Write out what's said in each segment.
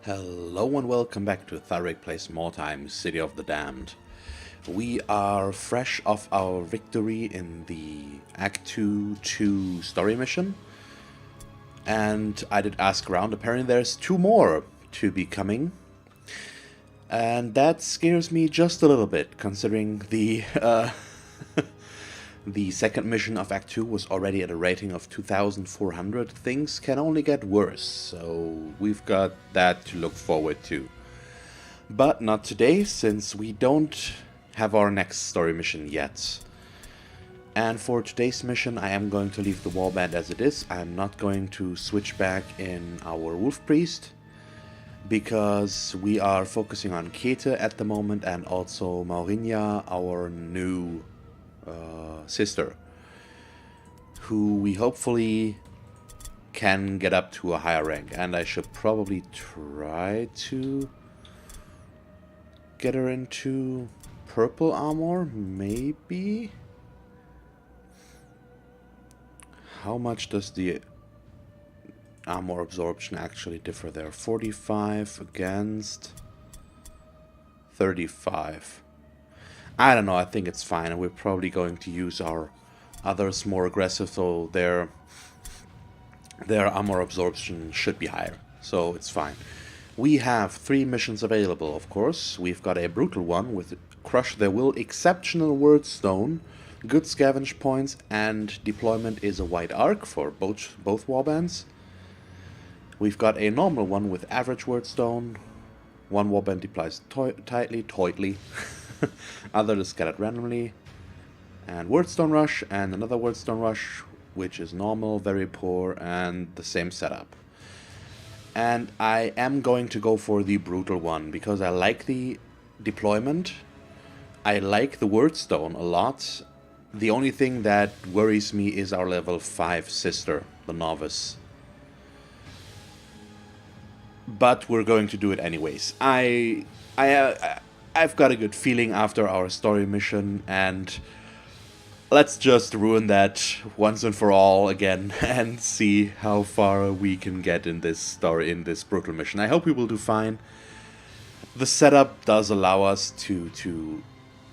Hello and welcome back to Thalric Plays Mordheim, City of the Damned. We are fresh off our victory in the Act 2 story mission. And I did ask around, apparently there's 2 more to be coming. And that scares me just a little bit, considering the the second mission of Act 2 was already at a rating of 2,400. Things can only get worse, so we've got that to look forward to. But not today, since we don't have our next story mission yet. And for today's mission, I am going to leave the warband as it is. I'm not going to switch back in our Wolf Priest, because we are focusing on Kete at the moment, and also Maurinia, our new sister, who we hopefully can get up to a higher rank. And I should probably try to get her into purple armor, maybe? How much does the armor absorption actually differ there? 45 against 35. I don't know, I think it's fine, and we're probably going to use our others more aggressive, so their armor absorption should be higher, so it's fine. We have 3 missions available, of course. We've got a brutal one with Crush Their Will, exceptional word stone, good scavenge points, and deployment is a wide arc for both warbands. We've got a normal one with average word stone. One warband deploys tightly. Other is scattered randomly. And Wordstone Rush, and another Wordstone Rush, which is normal, very poor, and the same setup. And I am going to go for the brutal one, because I like the deployment. I like the Wordstone a lot. The only thing that worries me is our level 5 sister, the novice. But we're going to do it anyways. I've got a good feeling after our story mission, and let's just ruin that once and for all again and see how far we can get in this story, in this brutal mission. I hope we will do fine. The setup does allow us to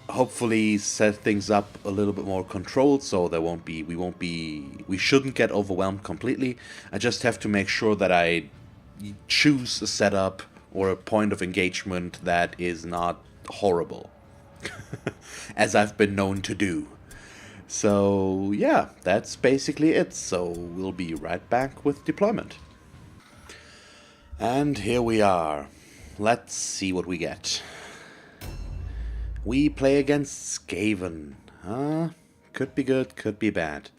hopefully set things up a little bit more controlled, so we shouldn't get overwhelmed completely. I just have to make sure that I choose a setup or a point of engagement that is not horrible, as I've been known to do. So yeah, that's basically it. So we'll be right back with deployment. And here we are. Let's see what we get. We play against Skaven. Could be good, could be bad.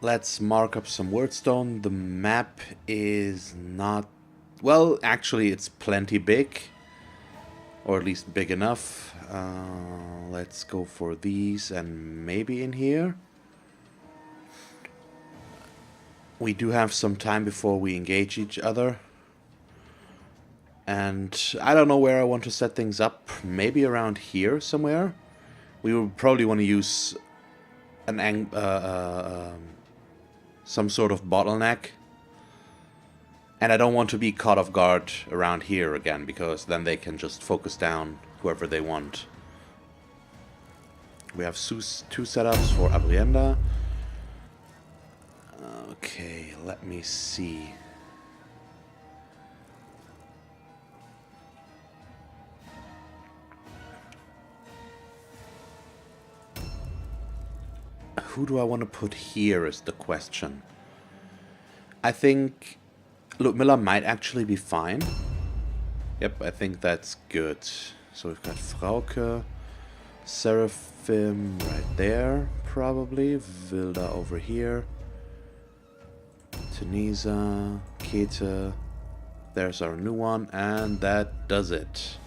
Let's mark up some wordstone. The map is not... well, actually, it's plenty big. Or at least big enough. Let's go for these and maybe in here. We do have some time before we engage each other. And I don't know where I want to set things up. Maybe around here somewhere. We will probably want to use an some sort of bottleneck. And I don't want to be caught off guard around here again, because then they can just focus down whoever they want. We have 2 setups for Abrienda. Okay, let me see. Who do I want to put here is the question. I think Ludmilla might actually be fine. Yep, I think that's good. So we've got Frauke, Seraphim right there, probably. Vilda over here. Tunisa, Kete. There's our new one, and that does it.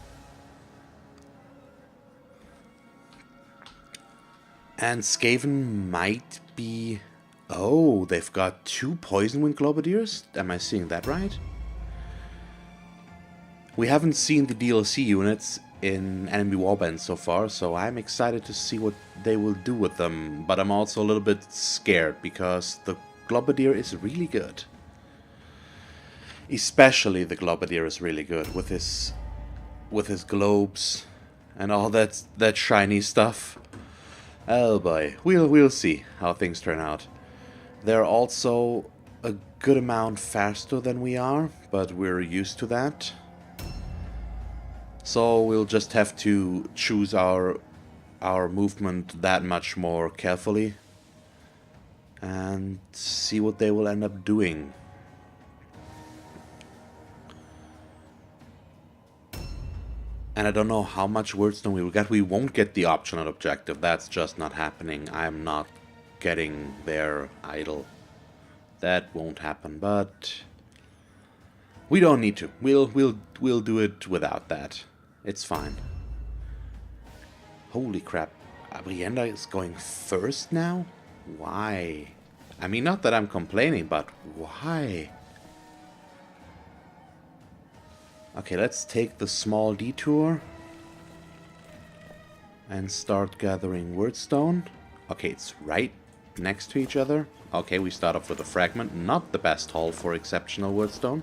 And Skaven might be... oh, they've got 2 Poison Wing Globadiers? Am I seeing that right? We haven't seen the DLC units in enemy warbands so far, so I'm excited to see what they will do with them. But I'm also a little bit scared, because the Globadier is really good. Especially the Globadier is really good with his globes and all that shiny stuff. Oh boy, we'll see how things turn out. They're also a good amount faster than we are, but we're used to that. So we'll just have to choose our movement that much more carefully and see what they will end up doing. And I don't know how much wordstone we will get. We won't get the optional objective. That's just not happening. I'm not getting their idol. That won't happen, but we don't need to. We'll do it without that. It's fine. Holy crap. Abrienda is going first now? Why? I mean, not that I'm complaining, but why? Okay, let's take the small detour and start gathering wordstone. Okay, it's right next to each other. Okay, we start off with a fragment. Not the best haul for exceptional wordstone.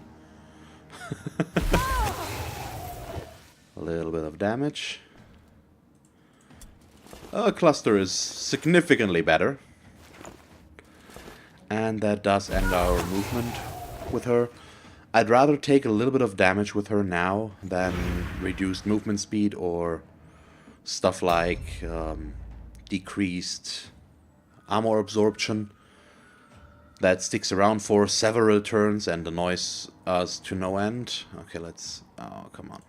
A little bit of damage. A cluster is significantly better. And that does end our movement with her. I'd rather take a little bit of damage with her now than reduced movement speed or stuff like decreased armor absorption that sticks around for several turns and annoys us to no end. Okay, let's... oh, come on.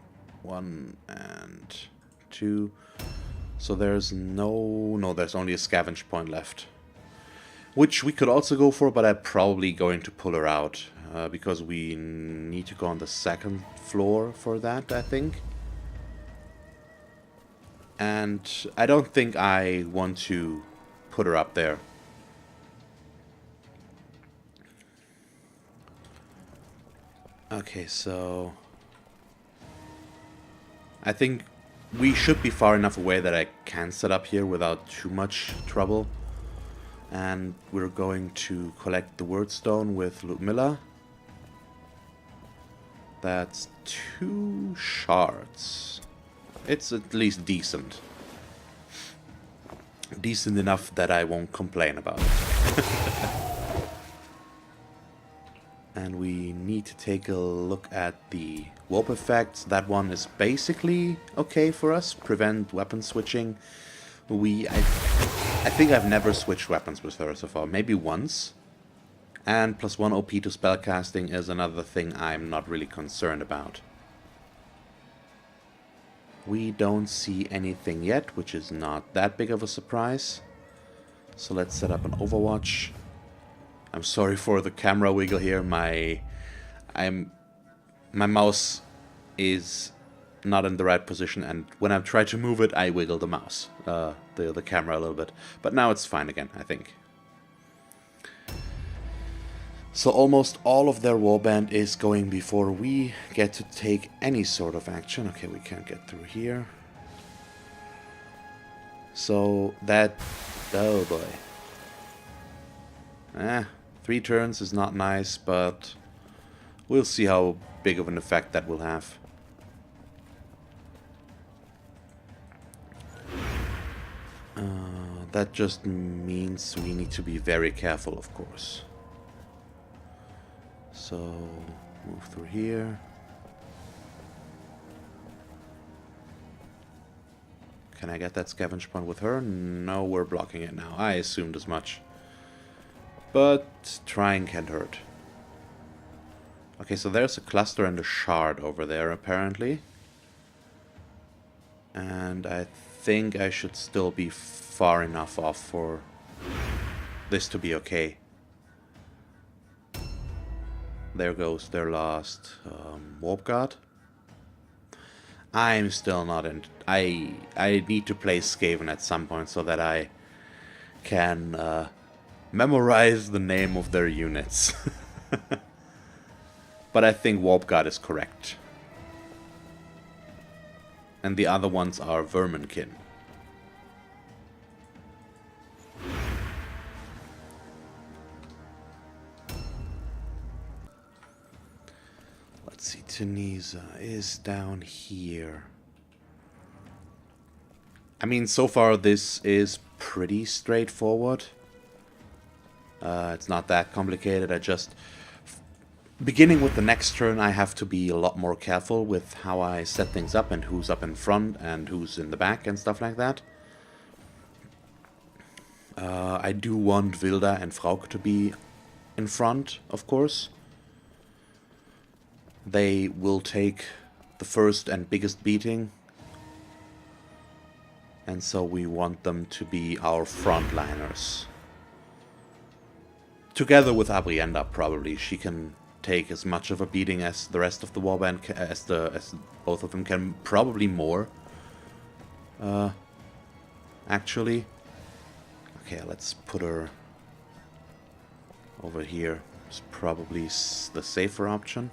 1 and 2. So there's no, there's only a scavenge point left. Which we could also go for, but I'm probably going to pull her out. Because we need to go on the second floor for that, I think. And I don't think I want to put her up there. Okay, so... I think we should be far enough away that I can set up here without too much trouble. And we're going to collect the wordstone with Ludmilla. That's 2 shards. It's at least decent. Decent enough that I won't complain about it. And we need to take a look at the warp effects. That one is basically okay for us. Prevent weapon switching. I think I've never switched weapons with her so far. Maybe once. And +1 OP to spellcasting is another thing I'm not really concerned about. We don't see anything yet, which is not that big of a surprise. So let's set up an Overwatch. I'm sorry for the camera wiggle here. My mouse is not in the right position, and when I try to move it, I wiggle the mouse, the camera a little bit. But now it's fine again, I think. So almost all of their warband is going before we get to take any sort of action. Okay, we can't get through here. So that... oh boy. 3 turns is not nice, but we'll see how big of an effect that will have. That just means we need to be very careful, of course. So, move through here. Can I get that scavenge point with her? No, we're blocking it now. I assumed as much. But trying can't hurt. Okay, so there's a cluster and a shard over there, apparently. And I think I should still be far enough off for this to be okay. There goes their last warp guard. I'm still not in... I need to play Skaven at some point so that I can memorize the name of their units. But I think warp guard is correct. And the other ones are Verminkin. Let's see, Tunisia is down here. I mean, so far this is pretty straightforward. It's not that complicated. I just... Beginning with the next turn, I have to be a lot more careful with how I set things up and who's up in front and who's in the back and stuff like that. I do want Wilda and Frauke to be in front, of course. They will take the first and biggest beating. And so we want them to be our frontliners. Together with Abrienda, probably. She can take as much of a beating as the rest of the warband, as both of them can. Probably more. Actually. Okay, let's put her over here. It's probably the safer option.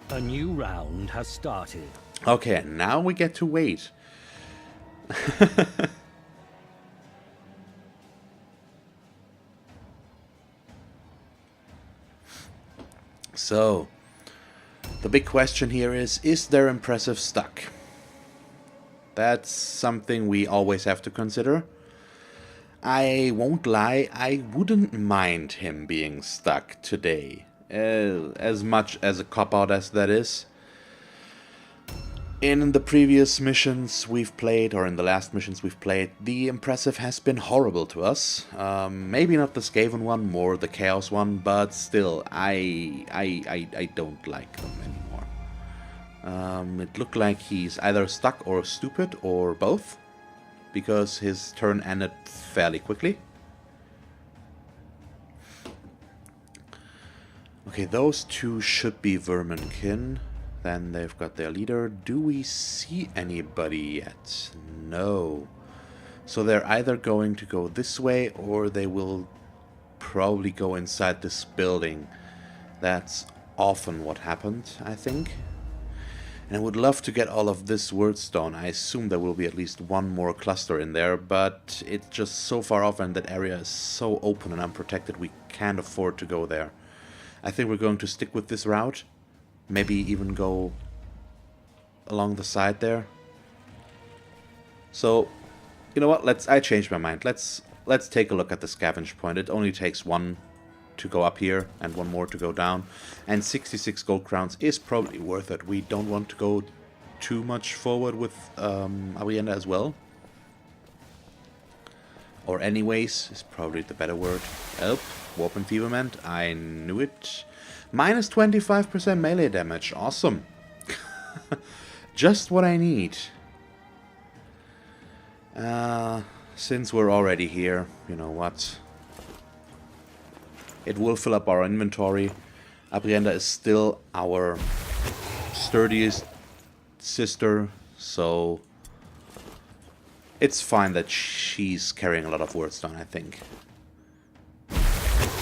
A new round has started. Okay, now we get to wait. So, the big question here is their impressive stuck? That's something we always have to consider. I won't lie, I wouldn't mind him being stuck today. As much as a cop-out as that is. In the previous missions we've played, or in the last missions we've played, the impressive has been horrible to us. Maybe not the Skaven one, more the Chaos one, but still, I don't like them anymore. It looked like he's either stuck or stupid, or both, because his turn ended fairly quickly. Okay, those two should be Verminkin. Then they've got their leader. Do we see anybody yet? No. So they're either going to go this way, or they will probably go inside this building. That's often what happened, I think. And I would love to get all of this wordstone. I assume there will be at least one more cluster in there, but it's just so far off and that area is so open and unprotected we can't afford to go there. I think we're going to stick with this route. Maybe even go along the side there. So, you know what? I changed my mind. Let's take a look at the scavenge point. It only takes one to go up here and one more to go down. And 66 gold crowns is probably worth it. We don't want to go too much forward with Abrienda as well. Or anyways, is probably the better word. Help. Warp Enfeeblement. I knew it. Minus 25% melee damage. Awesome. Just what I need. Since we're already here, you know what? It will fill up our inventory. Abrienda is still our sturdiest sister, so it's fine that she's carrying a lot of wordstone, I think.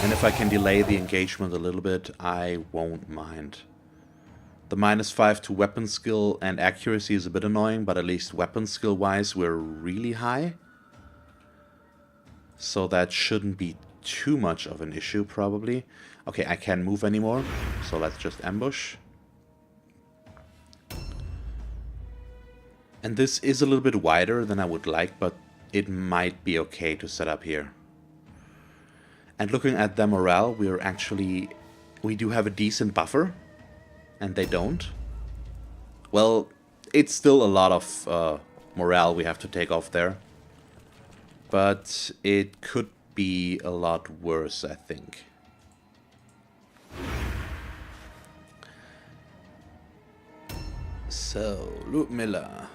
And if I can delay the engagement a little bit, I won't mind. The -5 to weapon skill and accuracy is a bit annoying, but at least weapon skill wise we're really high. So that shouldn't be too much of an issue, probably. Okay, I can't move anymore, so let's just ambush. And this is a little bit wider than I would like, but it might be okay to set up here. And looking at their morale, we do have a decent buffer, and they don't. Well, it's still a lot of morale we have to take off there. But it could be a lot worse, I think. So, Ludmilla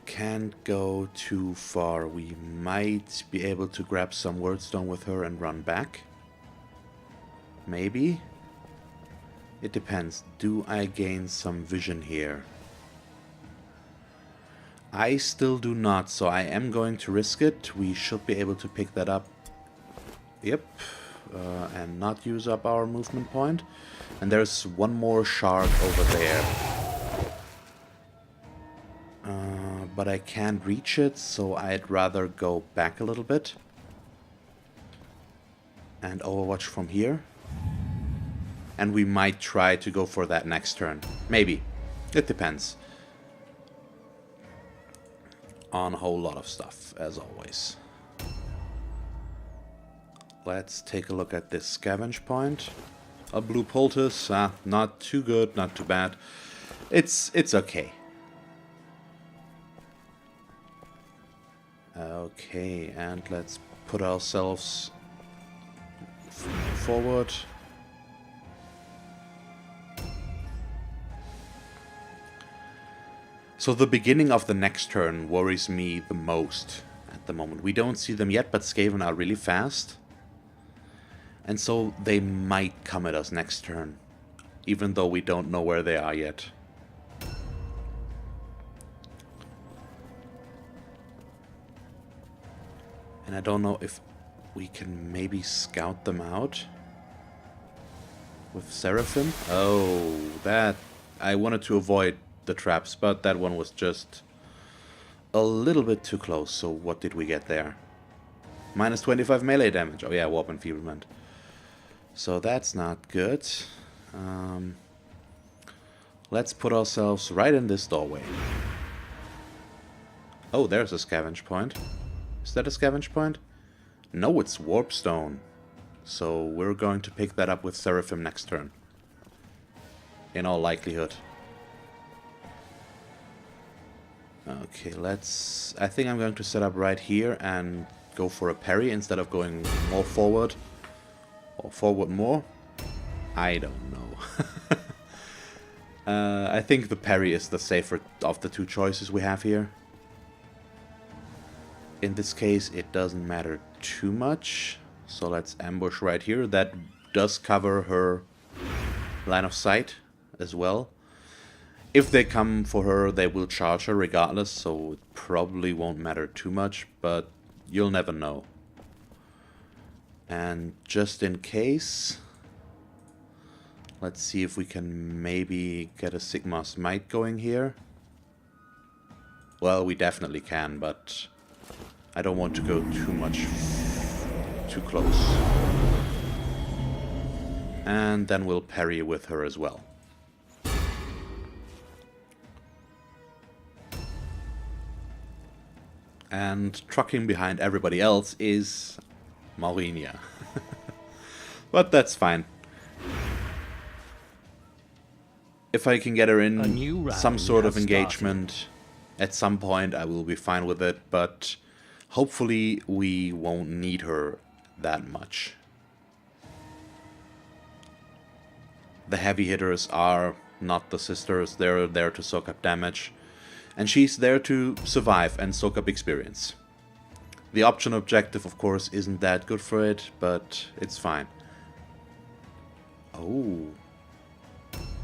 can't go too far. We might be able to grab some wordstone with her and run back. Maybe. It depends. Do I gain some vision here? I still do not, so I am going to risk it. We should be able to pick that up. Yep. And not use up our movement point. And there's one more shard over there. But I can't reach it, so I'd rather go back a little bit. And overwatch from here. And we might try to go for that next turn. Maybe. It depends. On a whole lot of stuff, as always. Let's take a look at this scavenge point. A blue poultice, not too good, not too bad. It's okay. Okay, and let's put ourselves forward. So the beginning of the next turn worries me the most at the moment. We don't see them yet, but Skaven are really fast. And so they might come at us next turn, even though we don't know where they are yet. And I don't know if we can maybe scout them out with Seraphim. Oh, that... I wanted to avoid the traps, but that one was just a little bit too close. So what did we get there? Minus 25 melee damage. Oh yeah, Warp Enfeeblement. So that's not good. Let's put ourselves right in this doorway. Oh, there's a scavenge point. Is that a scavenge point? No, it's Warpstone. So we're going to pick that up with Seraphim next turn. In all likelihood. Okay, let's... I think I'm going to set up right here and go for a parry instead of going more forward. Or forward more. I don't know. I think the parry is the safer of the two choices we have here. In this case, it doesn't matter too much. So let's ambush right here. That does cover her line of sight as well. If they come for her, they will charge her regardless, so it probably won't matter too much, but you'll never know. And just in case, let's see if we can maybe get a Sigmar Smite going here. Well, we definitely can, but I don't want to go too close. And then we'll parry with her as well. And trucking behind everybody else is Maurinia. But that's fine. If I can get her in some sort of engagement at some point, I will be fine with it, but hopefully we won't need her that much. The heavy hitters are not the sisters, they're there to soak up damage. And she's there to survive and soak up experience. The option objective, of course, isn't that good for it, but it's fine. Oh.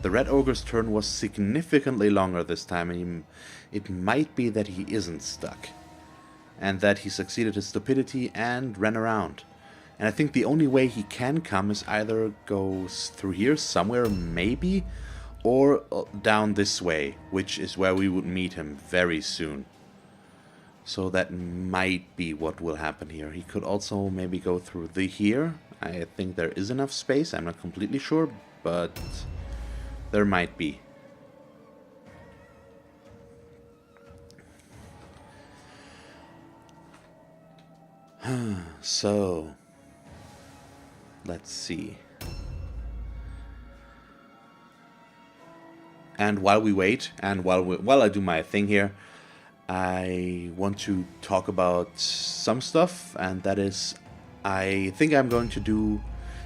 The Red Ogre's turn was significantly longer this time, and it might be that he isn't stuck. And that he succeeded his stupidity and ran around. And I think the only way he can come is either go through here somewhere, maybe, or down this way, which is where we would meet him very soon. So that might be what will happen here. He could also maybe go through here. I think there is enough space. I'm not completely sure, but there might be. So, let's see. And while we wait, and while I do my thing here, I want to talk about some stuff, and that is, I think I'm going to do,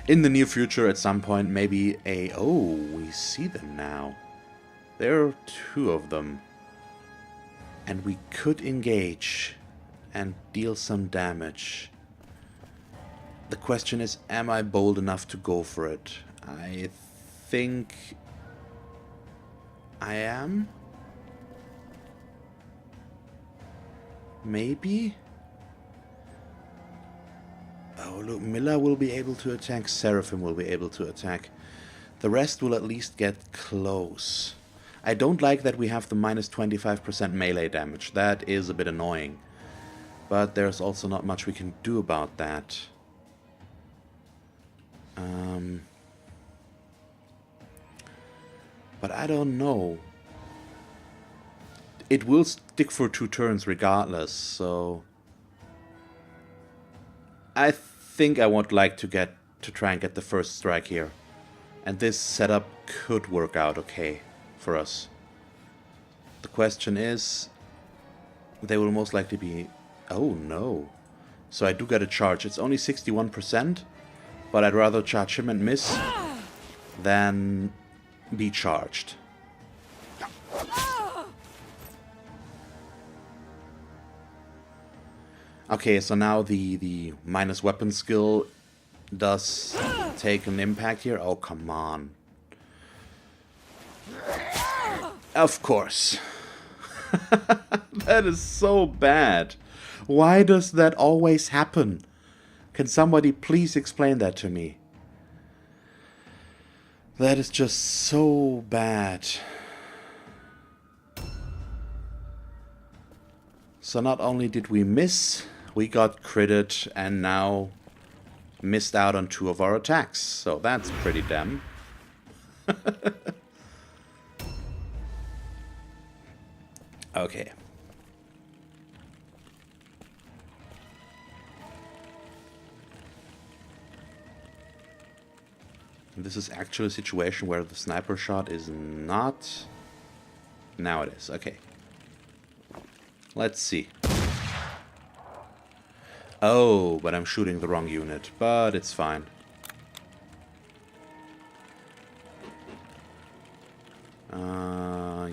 in the near future at some point, maybe a... Oh, we see them now. There are two of them. And we could engage and deal some damage. The question is, am I bold enough to go for it? I think I am. Maybe? Oh, look, Milla will be able to attack, Seraphim will be able to attack. The rest will at least get close. I don't like that we have the minus 25% melee damage. That is a bit annoying. But there's also not much we can do about that. But I don't know. It will stick for 2 turns regardless, so... I think I would like to try and get the first strike here. And this setup could work out okay for us. The question is... They will most likely be... Oh no. So I do get a charge. It's only 61%, but I'd rather charge him and miss than be charged. Okay, so now the minus weapon skill does take an impact here. Oh, come on. Of course. That is so bad. Why does that always happen? Can somebody please explain that to me? That is just so bad. So not only did we miss, we got critted and now missed out on 2 of our attacks. So that's pretty damn. Okay. This is actually a situation where the sniper shot is not... Now it is. Okay. Let's see. Oh, but I'm shooting the wrong unit. But it's fine.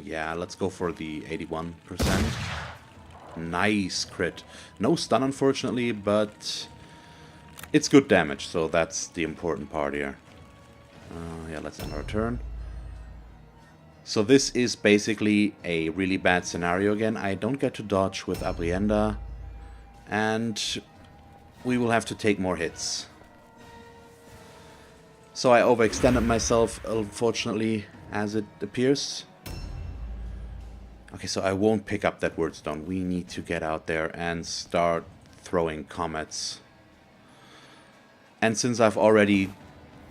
Yeah, let's go for the 81%. Nice crit. No stun, unfortunately, but it's good damage, so that's the important part here. Yeah, let's end our turn. So this is basically a really bad scenario again. I don't get to dodge with Abrienda, and we will have to take more hits. So I overextended myself, unfortunately, as it appears. Okay, so I won't pick up that wordstone. We need to get out there and start throwing comets. And since I've already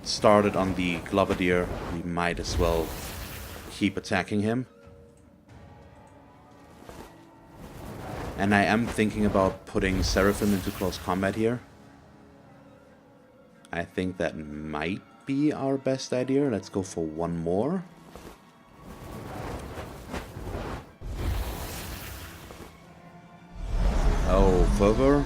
started on the Globadier, we might as well keep attacking him. And I am thinking about putting Seraphim into close combat here. I think that might be our best idea. Let's go for one more. Oh, fervor.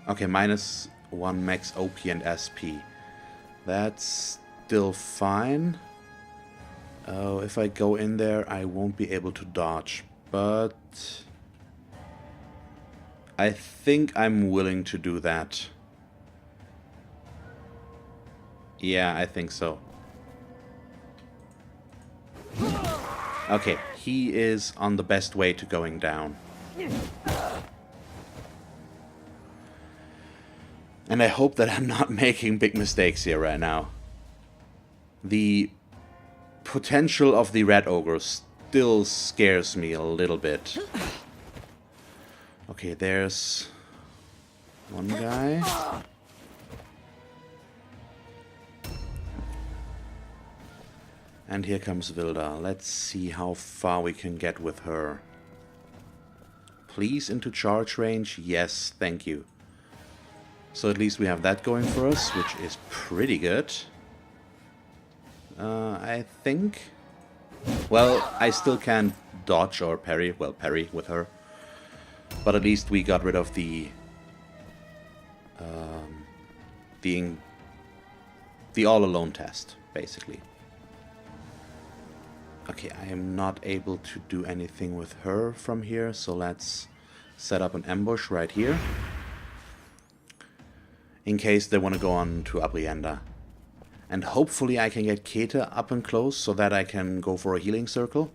Okay, minus 1 max OP and SP. That's still fine. Oh, if I go in there, I won't be able to dodge. But I think I'm willing to do that. Yeah, I think so. Okay, he is on the best way to going down. And I hope that I'm not making big mistakes here right now. The potential of the Red Ogre still scares me a little bit. Okay, there's one guy. And here comes Vilda. Let's see how far we can get with her. Please into charge range. Yes, thank you. So at least we have that going for us, which is pretty good. I think. Well, I still can't dodge or parry. Well, parry with her. But at least we got rid of the all-alone test, basically. Okay, I am not able to do anything with her from here, so let's set up an ambush right here. In case they want to go on to Abrienda. And hopefully I can get Keta up and close so that I can go for a healing circle.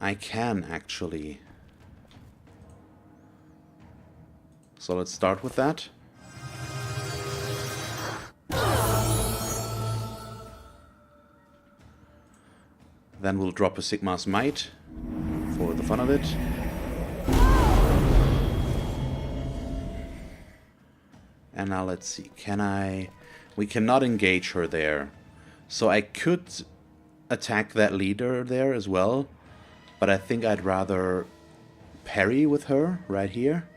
I can, actually. So let's start with that. Then we'll drop a Sigmar's Might for the fun of it. And now let's see, can I We cannot engage her there. So I could attack that leader there as well. But I think I'd rather parry with her right here.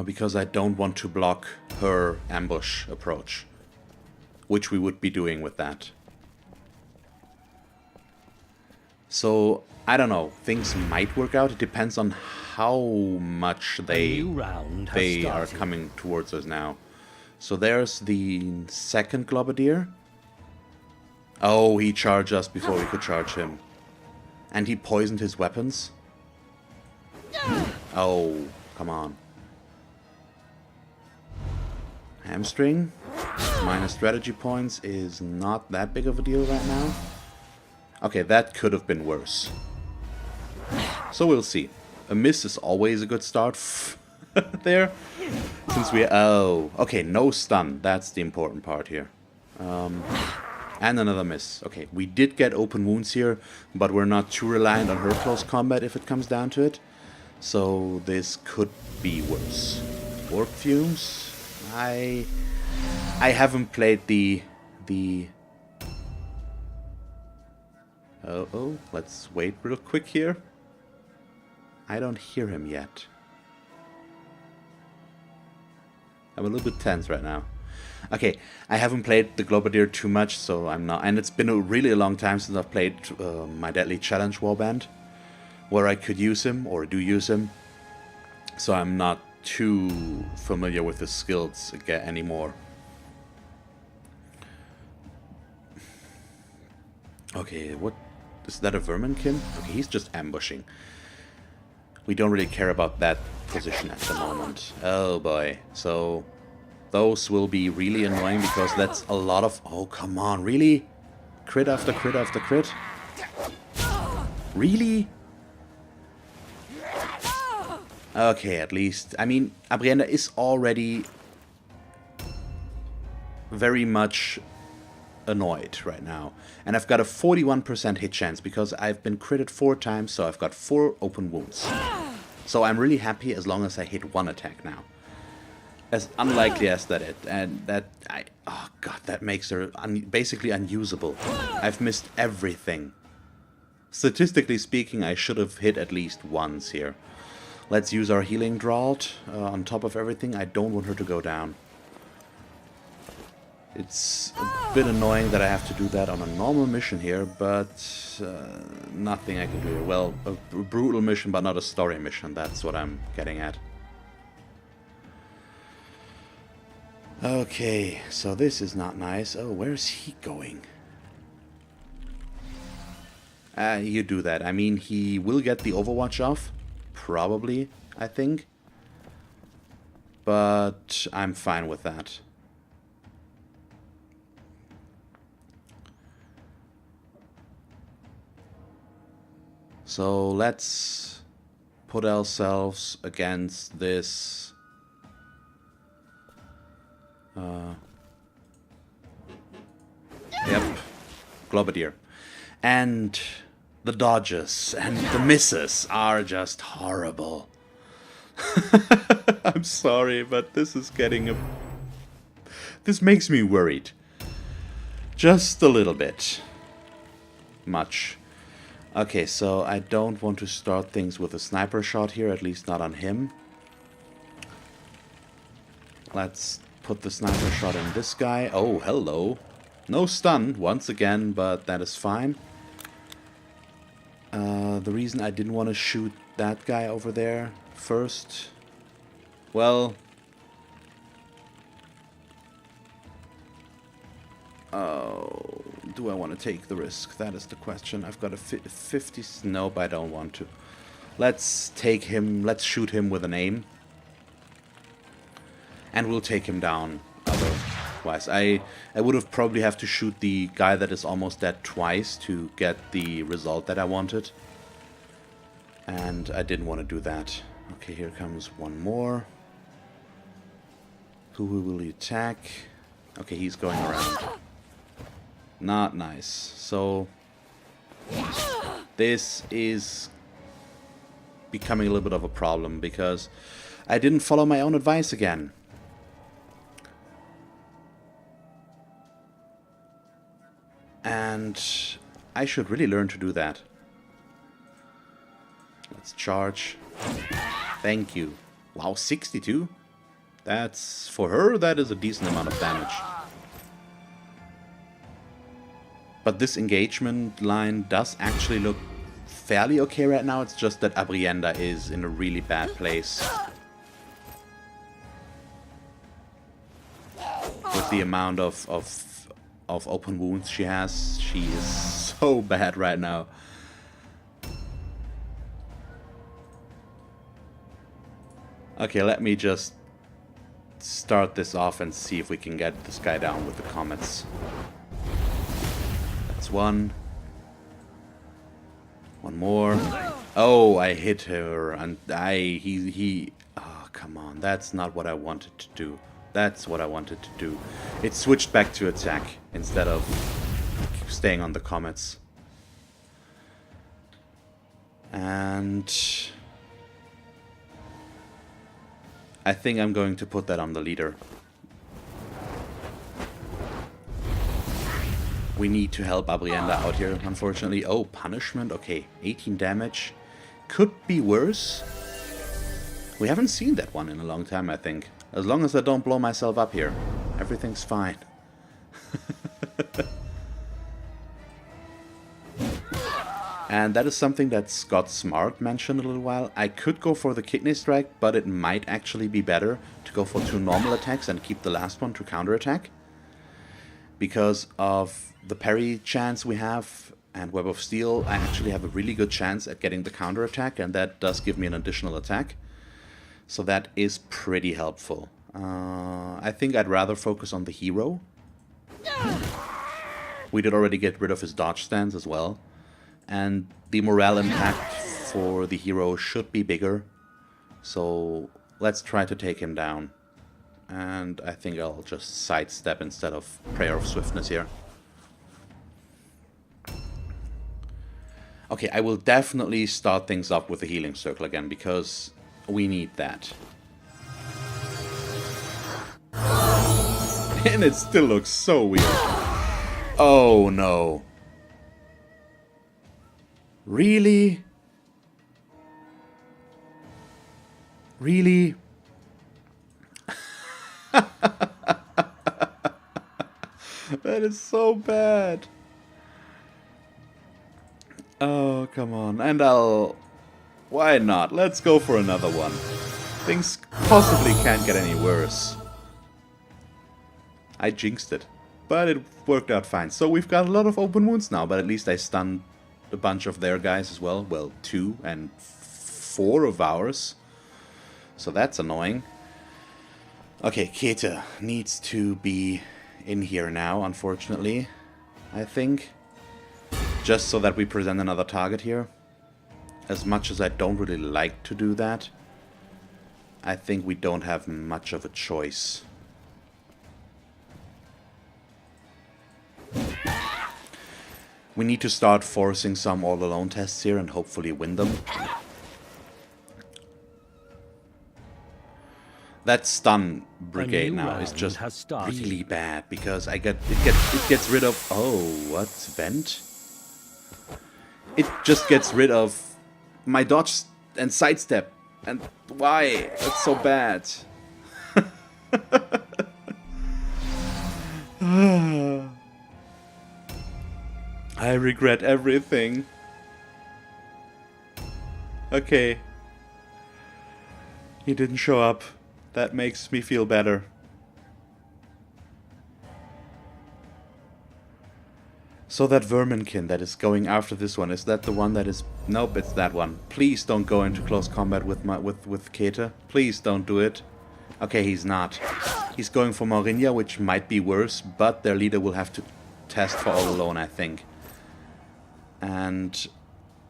Because I don't want to block her ambush approach. Which we would be doing with that. So, I don't know. Things might work out. It depends on how much they are coming towards us now. So there's the second Globadier. Oh, he charged us before we could charge him. And he poisoned his weapons. Oh, come on. Hamstring. Minus strategy points is not that big of a deal right now. Okay, that could have been worse. So we'll see. A miss is always a good start there. Since we... Oh, okay, no stun. That's the important part here. And another miss. Okay, we did get open wounds here, but we're not too reliant on her close combat if it comes down to it. So this could be worse. Warp fumes. I haven't played the... Oh, let's wait real quick here. I don't hear him yet. I'm a little bit tense right now. Okay, I haven't played the Globadier too much, so I'm not... And it's been a really long time since I've played my Deadly Challenge warband, where I could use him, or do use him. So I'm not too familiar with his skills anymore. Okay, what... Is that a Verminkin? Okay, he's just ambushing. We don't really care about that position at the moment. Oh boy. So, those will be really annoying because that's a lot of... Oh, come on, really? Crit after crit after crit? Really? Okay, at least. I mean, Abrienda is already very much annoyed right now. And I've got a 41% hit chance because I've been critted 4 times, so I've got 4 open wounds. So I'm really happy as long as I hit 1 attack now. As unlikely as that is. And that... Oh god, that makes her basically unusable. I've missed everything. Statistically speaking, I should have hit at least once here. Let's use our healing Draught on top of everything. I don't want her to go down. It's a bit annoying that I have to do that on a normal mission here, but nothing I can do. Well, a brutal mission, but not a story mission. That's what I'm getting at. Okay, so this is not nice. Oh, where's he going? You do that. I mean, he will get the Overwatch off. Probably, I think. But I'm fine with that. So let's put ourselves against this yep, Globadier. And the dodges and the misses are just horrible. I'm sorry, but this is getting this makes me worried. Just a little bit. Much. Okay, so I don't want to start things with a sniper shot here, at least not on him. Let's put the sniper shot in this guy. Oh, hello. No stun, once again, but that is fine. The reason I didn't want to shoot that guy over there first... Well... Oh, do I want to take the risk? That is the question. I've got a 50... Nope, I don't want to. Let's take him... Let's shoot him with an aim. And we'll take him down otherwise. I would have probably have to shoot the guy that is almost dead twice to get the result that I wanted. And I didn't want to do that. Okay, here comes one more. Who will he attack? Okay, he's going around. Not nice. So this is becoming a little bit of a problem because I didn't follow my own advice again. And I should really learn to do that. Let's charge. Thank you. Wow, 62? That's, for her, that is a decent amount of damage. But this engagement line does actually look fairly okay right now. It's just that Abrienda is in a really bad place. With the amount of open wounds she has, she is so bad right now. Okay, let me just start this off and see if we can get this guy down with the comets. That's one. One more. Oh, I hit her, and he. Oh, come on, that's not what I wanted to do. That's what I wanted to do. It switched back to attack instead of staying on the comets. And I think I'm going to put that on the leader. We need to help Abrienda out here, unfortunately. Oh, punishment. Okay, 18 damage. Could be worse. We haven't seen that one in a long time, I think. As long as I don't blow myself up here, everything's fine. And that is something that Scott Smart mentioned a little while. I could go for the kidney strike, but it might actually be better to go for 2 normal attacks and keep the last one to counterattack. Because of the parry chance we have and Web of Steel, I actually have a really good chance at getting the counterattack, and that does give me an additional attack. So that is pretty helpful. I think I'd rather focus on the hero. We did already get rid of his dodge stance as well. And the morale impact for the hero should be bigger. So let's try to take him down. And I think I'll just sidestep instead of Prayer of Swiftness here. Okay, I will definitely start things up with the healing circle again, because we need that. And it still looks so weird. Oh no. Really? Really? That is so bad. Oh, come on. And why not? Let's go for another one. Things possibly can't get any worse. I jinxed it. But it worked out fine. So we've got a lot of open wounds now, but at least I stunned a bunch of their guys as well. Well, 2 and 4 of ours. So that's annoying. Okay, Keta needs to be in here now, unfortunately. I think. Just so that we present another target here. As much as I don't really like to do that, I think we don't have much of a choice. We need to start forcing some all-alone tests here and hopefully win them. That stun brigade now is just really bad because it gets rid of... Oh, what? Vent? It just gets rid of my dodge and sidestep. And why? That's so bad. I regret everything. Okay. He didn't show up. That makes me feel better. So that Verminkin that is going after this one, is that the one that is... Nope, it's that one. Please don't go into close combat with Keta. Please don't do it. Okay, he's not. He's going for Maurinia, which might be worse, but their leader will have to test for all alone, I think. And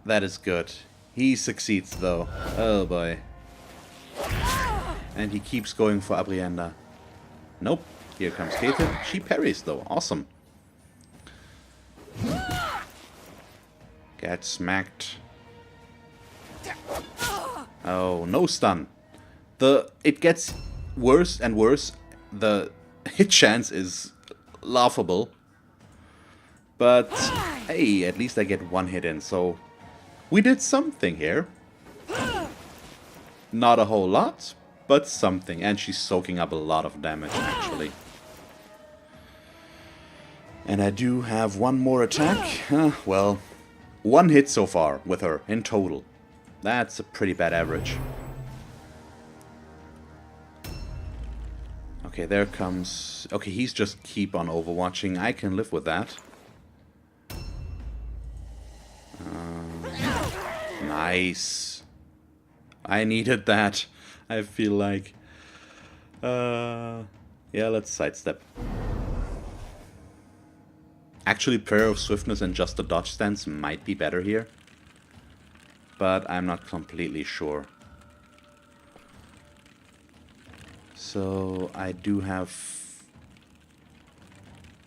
that is good. He succeeds, though. Oh, boy. And he keeps going for Abrienda. Nope. Here comes Keta. She parries, though. Awesome. Get smacked. Oh, no stun. It gets worse and worse. The hit chance is laughable. But, hey, at least I get one hit in, so we did something here. Not a whole lot, but something. And she's soaking up a lot of damage, actually. And I do have one more attack. Well, one hit so far with her in total. That's a pretty bad average. Okay, there comes... Okay, he's just keep on overwatching. I can live with that. Nice. I needed that. I feel like... yeah, let's sidestep. Actually, Prayer of Swiftness and just the dodge stance might be better here. But I'm not completely sure. So, I do have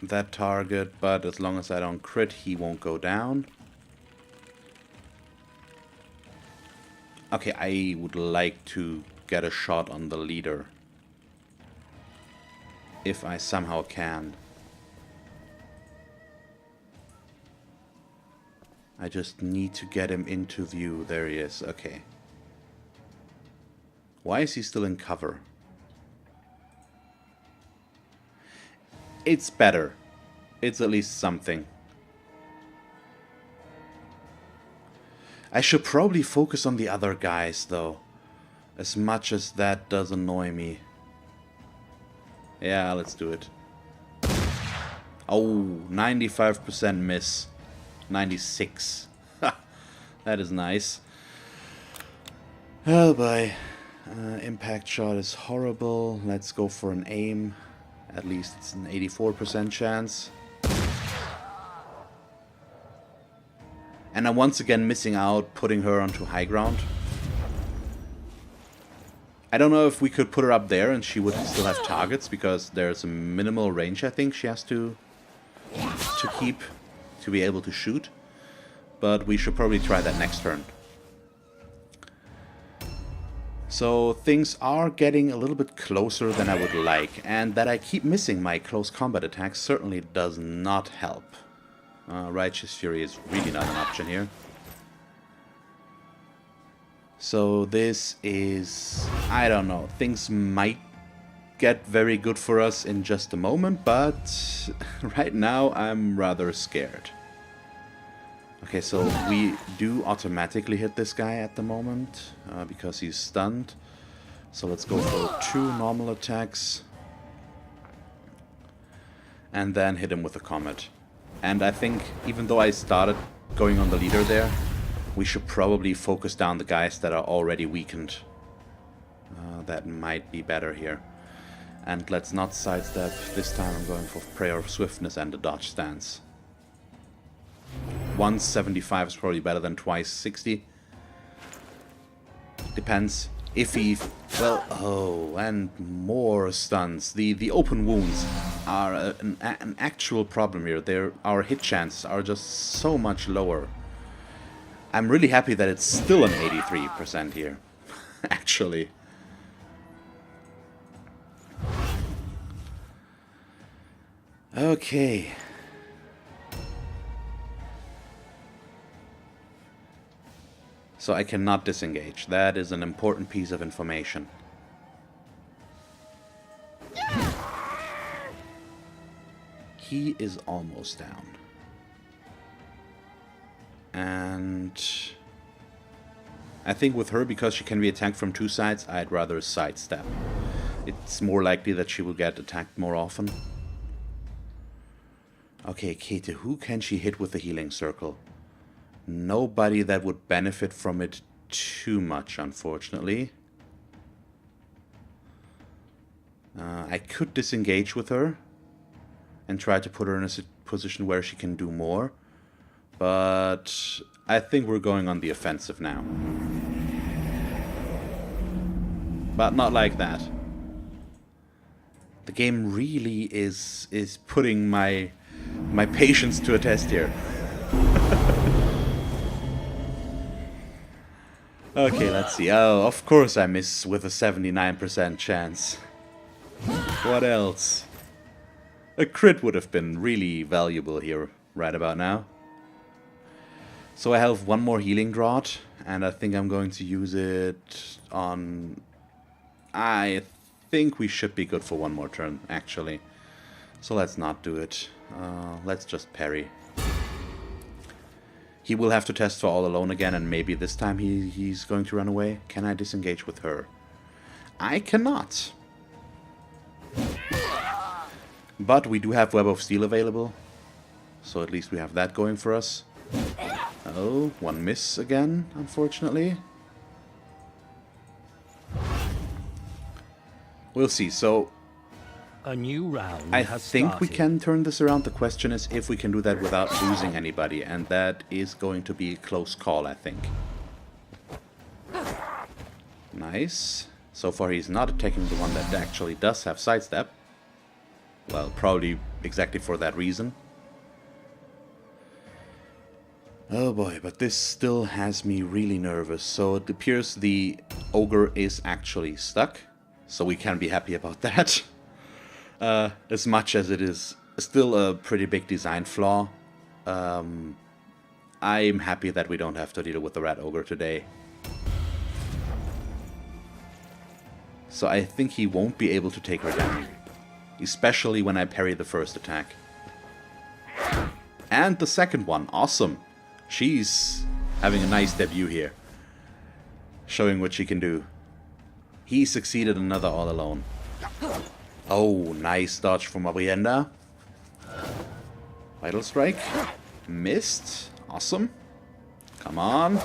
that target, but as long as I don't crit, he won't go down. Okay, I would like to get a shot on the leader. If I somehow can. I just need to get him into view. There he is. Okay. Why is he still in cover? It's better. It's at least something. I should probably focus on the other guys, though. As much as that does annoy me. Yeah, let's do it. Oh, 95% miss. 96. That is nice. Oh boy. Impact shot is horrible. Let's go for an aim. At least it's an 84% chance. And I'm once again missing out putting her onto high ground. I don't know if we could put her up there and she would still have targets, because there's a minimal range I think she has to keep to be able to shoot. But we should probably try that next turn. So things are getting a little bit closer than I would like, and that I keep missing my close combat attacks certainly does not help. Righteous Fury is really not an option here. So this is... I don't know. Things might get very good for us in just a moment, but right now I'm rather scared. Okay, so we do automatically hit this guy at the moment because he's stunned. So let's go for 2 normal attacks. And then hit him with a comet. And I think, even though I started going on the leader there, we should probably focus down the guys that are already weakened. That might be better here. And let's not sidestep. This time I'm going for Prayer of Swiftness and the dodge stance. Once 75 is probably better than twice 60. Depends. If he... Well, oh, and more stuns. The open wounds are an actual problem here. Our hit chances are just so much lower. I'm really happy that it's still an 83% here. Actually. Okay. So I cannot disengage. That is an important piece of information. He is almost down. And I think with her, because she can be attacked from 2 sides, I'd rather sidestep. It's more likely that she will get attacked more often. Okay, Kate, who can she hit with the healing circle? Nobody that would benefit from it too much, unfortunately. I could disengage with her and try to put her in a position where she can do more. But I think we're going on the offensive now. But not like that. The game really is putting my patience to a test here. Okay, let's see. Oh, of course I miss with a 79% chance. What else? A crit would have been really valuable here, right about now. So I have one more healing draught, and I think I'm going to use it on... I think we should be good for one more turn, actually. So let's not do it. Let's just parry. He will have to test for all alone again, and maybe this time he's going to run away. Can I disengage with her? I cannot. But we do have Web of Steel available, so at least we have that going for us. Oh, one miss again, unfortunately. We'll see. So A new round I has think we started. can turn this around. The question is if we can do that without losing anybody, and that is going to be a close call, I think. Nice. So far he's not attacking the one that actually does have sidestep. Well, probably exactly for that reason. Oh boy, but this still has me really nervous. So it appears the ogre is actually stuck. So we can be happy about that. As much as it is still a pretty big design flaw. I'm happy that we don't have to deal with the rat ogre today. So I think he won't be able to take her down. Especially when I parry the first attack. And the second one, awesome. She's having a nice debut here. Showing what she can do. He succeeded another all alone. Oh, nice dodge from Abrienda. Vital Strike. Missed. Awesome. Come on.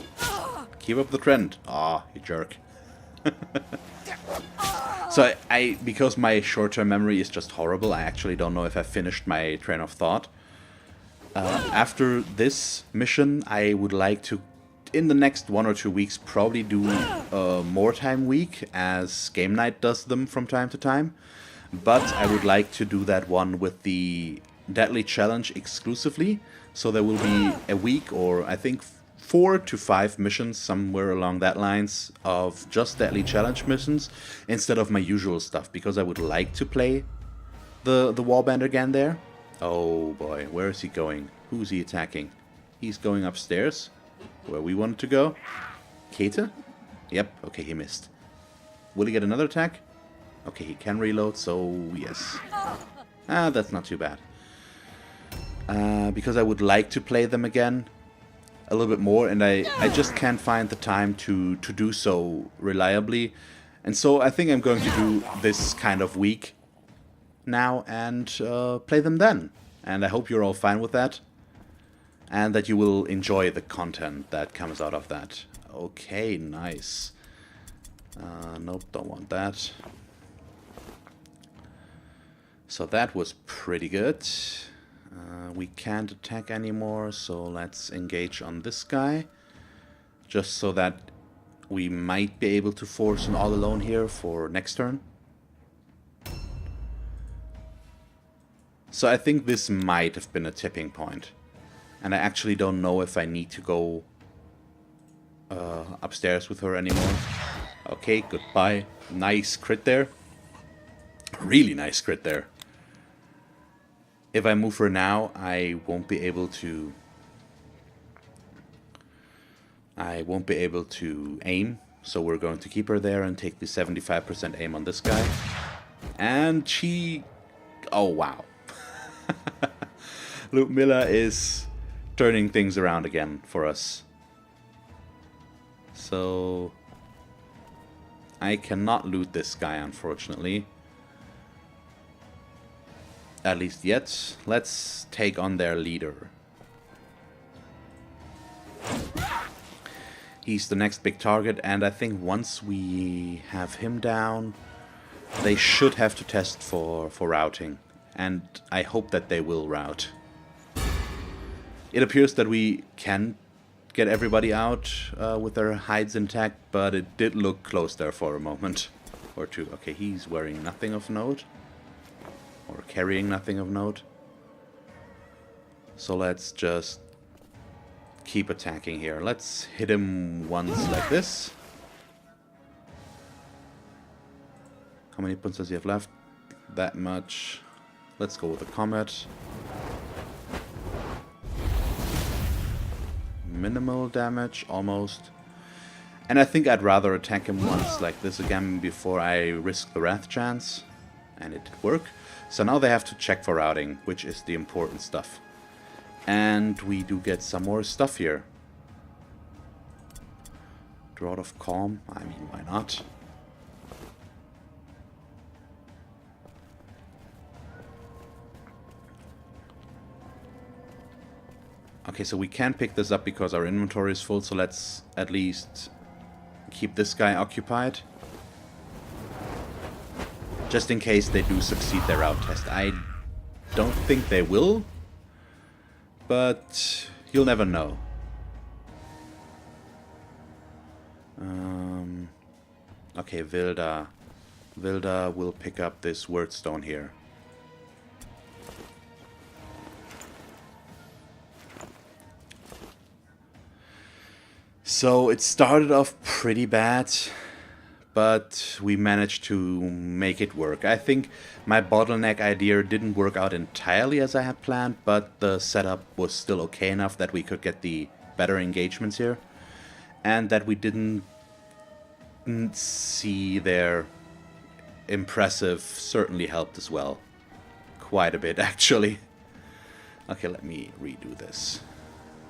Keep up the trend. Ah, you jerk. So I because my short-term memory is just horrible, I actually don't know if I finished my train of thought. After this mission, I would like to, in the next 1 or 2 weeks, probably do a Mordheim week, as Game Night does them from time to time. But I would like to do that one with the Deadly Challenge exclusively. So there will be a week, or I think 4 to 5 missions, somewhere along that lines, of just Deadly Challenge missions, instead of my usual stuff, because I would like to play the warband again there. Oh boy, where is he going? Who's he attacking? He's going upstairs, where we wanted to go. Kete? Yep, okay, he missed. Will he get another attack? Okay, he can reload, so yes. Ah, that's not too bad. Because I would like to play them again a little bit more, and I just can't find the time to do so reliably. And so I think I'm going to do this kind of week now and play them then. And I hope you're all fine with that. And that you will enjoy the content that comes out of that. Okay, nice. Nope, don't want that. So that was pretty good. We can't attack anymore, so let's engage on this guy. Just so that we might be able to force an all alone here for next turn. So I think this might have been a tipping point. And I actually don't know if I need to go upstairs with her anymore. Okay, goodbye. Nice crit there. Really nice crit there. If I move her now, I won't be able to aim. So we're going to keep her there and take the 75% aim on this guy. And she... Oh, wow. Ludmilla is turning things around again for us. So I cannot loot this guy, unfortunately. At least yet. Let's take on their leader. He's the next big target, and I think once we have him down, they should have to test for routing. And I hope that they will route. It appears that we can get everybody out with their hides intact, but it did look close there for a moment or two. Okay, he's wearing nothing of note. Or carrying nothing of note. So let's just keep attacking here. Let's hit him once like this. How many points does he have left? That much. Let's go with the comet. minimal damage, almost. And I think I'd rather attack him once like this again before I risk the Wrath chance. And it did work. So now they have to check for routing, which is the important stuff. And we do get some more stuff here. Draught of Calm, I mean, why not? Okay, so we can pick this up because our inventory is full, so let's at least keep this guy occupied. Just in case they do succeed their route test. I don't think they will, but you'll never know. Okay, Vilda. Vilda will pick up this wordstone here. So it started off pretty bad, but we managed to make it work. I think my bottleneck idea didn't work out entirely as I had planned, but the setup was still okay enough that we could get the better engagements here. And that we didn't see their impressive certainly helped as well. Quite a bit, actually. Okay, let me redo this.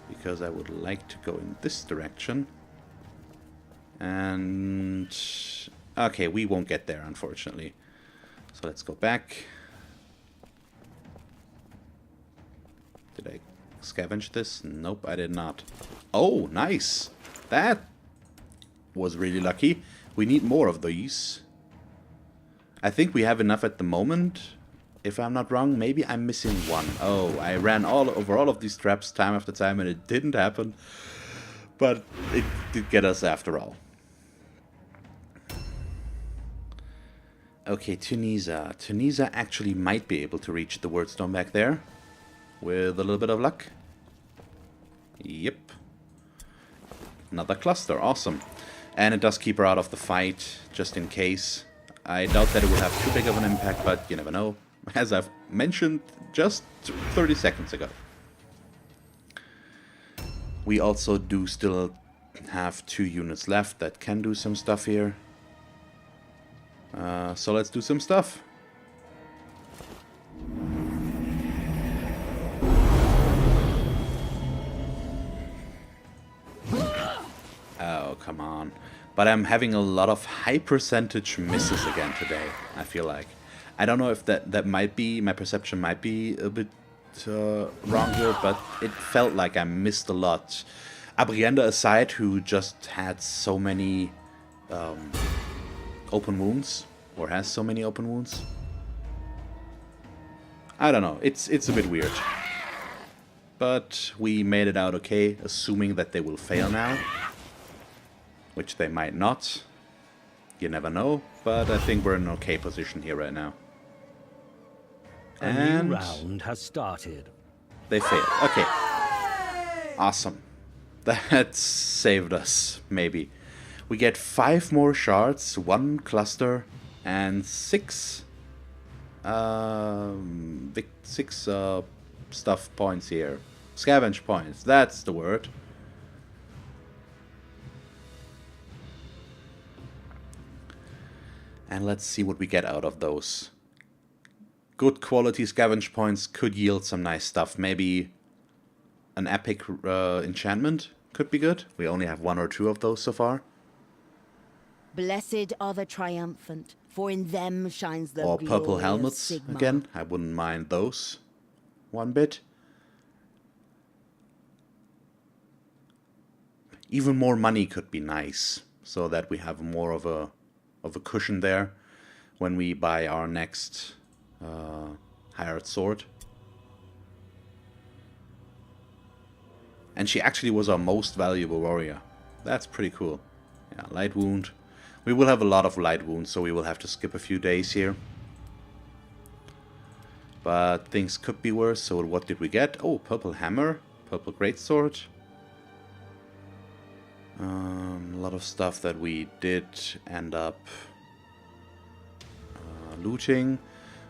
Because I would like to go in this direction. And... okay, we won't get there, unfortunately. So let's go back. Did I scavenge this? Nope, I did not. Oh, nice! That was really lucky. We need more of these. I think we have enough at the moment. If I'm not wrong, maybe I'm missing one. Oh, I ran over all of these traps time after time and it didn't happen. But it did get us after all. Okay, Tunisia. Tunisia actually might be able to reach the wordstone back there. With a little bit of luck. Yep. Another cluster, awesome. And it does keep her out of the fight, just in case. I doubt that it will have too big of an impact, but you never know. As I've mentioned just 30 seconds ago. We also do still have 2 units left that can do some stuff here. So let's do some stuff. Oh, come on. But I'm having a lot of high percentage misses again today, I feel like. I don't know if that might be, my perception might be a bit wrong here, but it felt like I missed a lot. Abrienda aside, who just had so many open wounds, or has so many open wounds. I don't know, it's a bit weird. But we made it out okay, assuming that they will fail now. Which they might not. You never know, but I think we're in an okay position here right now. A new round has started. They failed. Okay. Awesome. That saved us, maybe. We get 5 more shards, 1 cluster, and 6 stuff points here. Scavenge points, that's the word. And let's see what we get out of those. Good quality scavenge points could yield some nice stuff. Maybe an epic enchantment could be good. We only have 1 or 2 of those so far. Blessed are the triumphant, for in them shines the or purple glory of helmets Sigmar. again. I wouldn't mind those one bit. Even more money could be nice, so that we have more of a cushion there when we buy our next hired sword. And she actually was our most valuable warrior. That's pretty cool. Yeah, light wound. We will have a lot of light wounds, so we will have to skip a few days here. But things could be worse, so what did we get? Oh, purple hammer, purple greatsword. A lot of stuff that we did end up looting,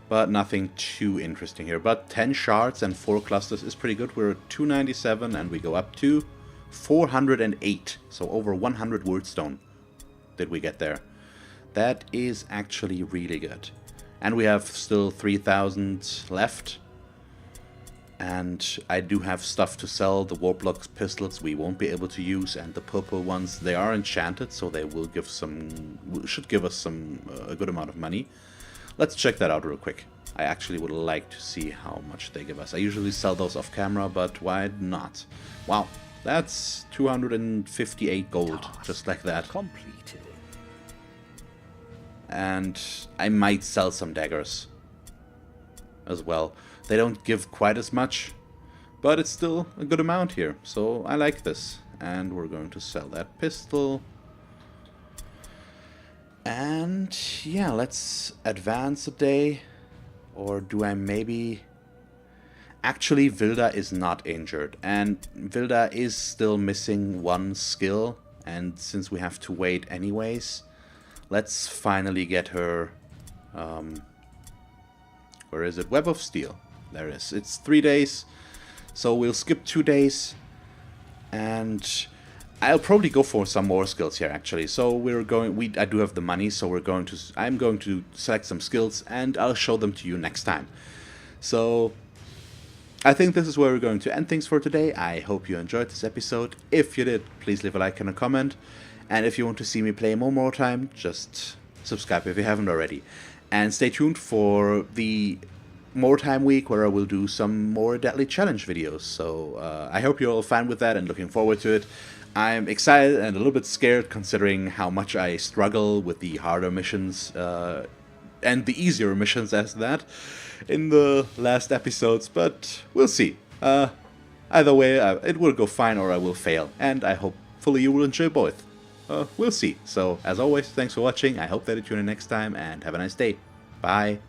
but nothing too interesting here. But 10 shards and 4 clusters is pretty good. We're at 297 and we go up to 408, so over 100 wordstone did we get there. That is actually really good. And we have still 3,000 left. And I do have stuff to sell. The Warplock pistols we won't be able to use, and the purple ones, they are enchanted, so they will give should give us some a good amount of money. Let's check that out real quick. I actually would like to see how much they give us. I usually sell those off camera, but why not? Wow, that's 258 gold, just like that. Completed. And I might sell some daggers as well. They don't give quite as much, but it's still a good amount here, so I like this. And we're going to sell that pistol. And yeah, let's advance a day. Or do I maybe... Actually, Vilda is not injured, and Vilda is still missing one skill, and since we have to wait anyways, let's finally get her... where is it? Web of Steel. There it is. It's 3 days, so we'll skip 2 days, and I'll probably go for some more skills here actually. So we're going. I do have the money, so I'm going to select some skills, and I'll show them to you next time. So I think this is where we're going to end things for today. I hope you enjoyed this episode. If you did, please leave a like and a comment, and if you want to see me play more Mordheim, just subscribe if you haven't already, and stay tuned for the Mordheim week, where I will do some more Deadly Challenge videos. So I hope you're all fine with that and looking forward to it. I'm excited and a little bit scared, considering how much I struggle with the harder missions and the easier missions as that in the last episodes, but we'll see. Either way, it will go fine or I will fail, and I hopefully you will enjoy both. We'll see. So as always, thanks for watching. I hope that you tune in next time, and have a nice day. Bye.